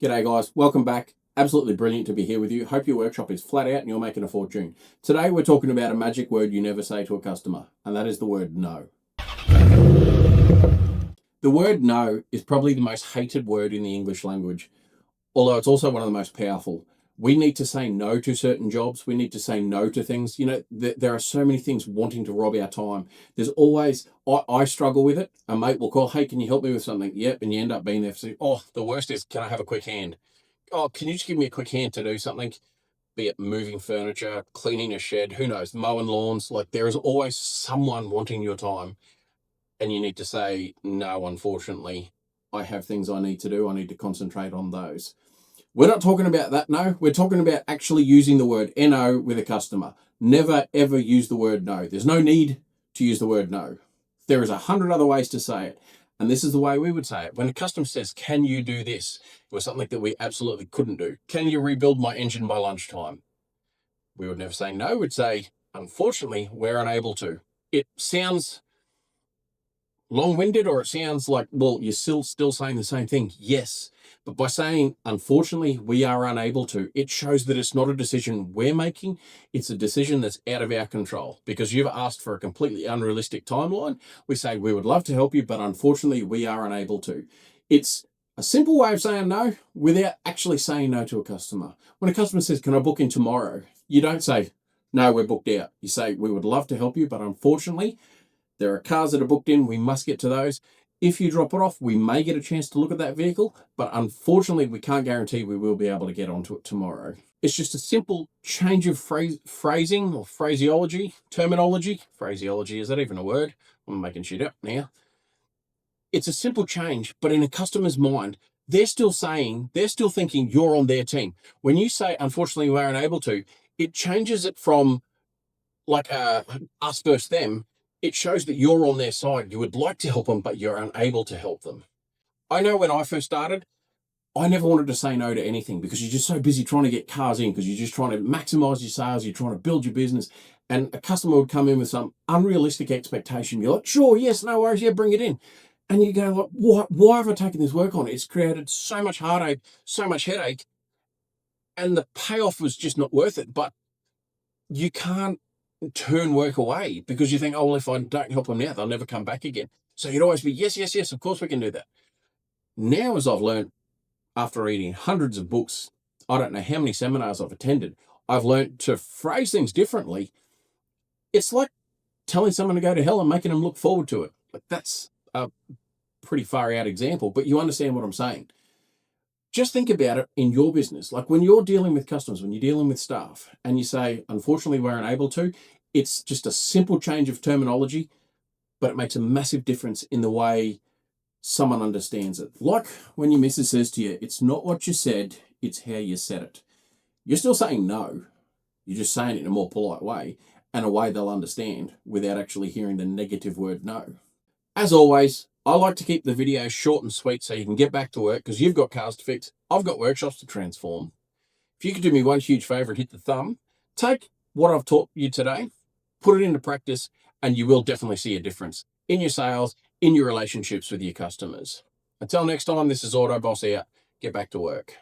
G'day guys, welcome back. Absolutely brilliant to be here with you. Hope your workshop is flat out and you're making a fortune. Today we're talking about a magic word you never say to a customer, and that is the word no. The word no is probably the most hated word in the English language, although it's also one of the most powerful. We need to say no to certain jobs. We need to say no to things. You know, there are so many things wanting to rob our time. There's always, I struggle with it. A mate will call, hey, can you help me with something? Yep, and you end up being there for, oh, the worst is, can I have a quick hand? Oh, can you just give me a quick hand to do something? Be it moving furniture, cleaning a shed, who knows, mowing lawns. Like, there is always someone wanting your time, and you need to say, no, unfortunately, I have things I need to do. I need to concentrate on those. We're not talking about that, no. We're talking about actually using the word no with a customer. Never, ever use the word no. There's no need to use the word no. There is 100 other ways to say it. And this is the way we would say it. When a customer says, can you do this? It was something that we absolutely couldn't do. Can you rebuild my engine by lunchtime? We would never say no. We'd say, unfortunately, we're unable to. It sounds long-winded, or it sounds like, well, you're still saying the same thing. Yes. But by saying, unfortunately, we are unable to, it shows that it's not a decision we're making. It's a decision that's out of our control. Because you've asked for a completely unrealistic timeline, we say, we would love to help you, but unfortunately, we are unable to. It's a simple way of saying no without actually saying no to a customer. When a customer says, can I book in tomorrow? You don't say, no, we're booked out. You say, we would love to help you, but unfortunately, there are cars that are booked in. We must get to those. If you drop it off, we may get a chance to look at that vehicle, but unfortunately, we can't guarantee we will be able to get onto it tomorrow. It's just a simple change of phrasing or phraseology, terminology. Phraseology, is that even a word? I'm making shit up now. It's a simple change, but in a customer's mind, they're still thinking you're on their team. When you say, unfortunately, we're unable to, it changes it from like us versus them. It shows that you're on their side. You would like to help them, but you're unable to help them. I know when I first started, I never wanted to say no to anything because you're just so busy trying to get cars in, because you're just trying to maximize your sales, you're trying to build your business, and a customer would come in with some unrealistic expectation. You're like, sure, yes, no worries, yeah, bring it in. And you go, like, why have I taken this work on? It's created so much heartache, so much headache, and the payoff was just not worth it. But you can't turn work away because you think, oh, well, if I don't help them now, they'll never come back again. So you'd always be, yes, yes, yes, of course we can do that. Now, as I've learned after reading hundreds of books, I don't know how many seminars I've attended, I've learned to phrase things differently. It's like telling someone to go to hell and making them look forward to it. Like, that's a pretty far out example, but you understand what I'm saying. Just think about it in your business. Like when you're dealing with customers, when you're dealing with staff, and you say, unfortunately, we're unable to, it's just a simple change of terminology, but it makes a massive difference in the way someone understands it. Like when your missus says to you, it's not what you said, it's how you said it. You're still saying no. You're just saying it in a more polite way, and a way they'll understand without actually hearing the negative word no. As always, I like to keep the videos short and sweet so you can get back to work, because you've got cars to fix, I've got workshops to transform. If you could do me one huge favor and hit the thumb, take what I've taught you today, put it into practice, and you will definitely see a difference in your sales, in your relationships with your customers. Until next time, this is Autoboss out. Get back to work.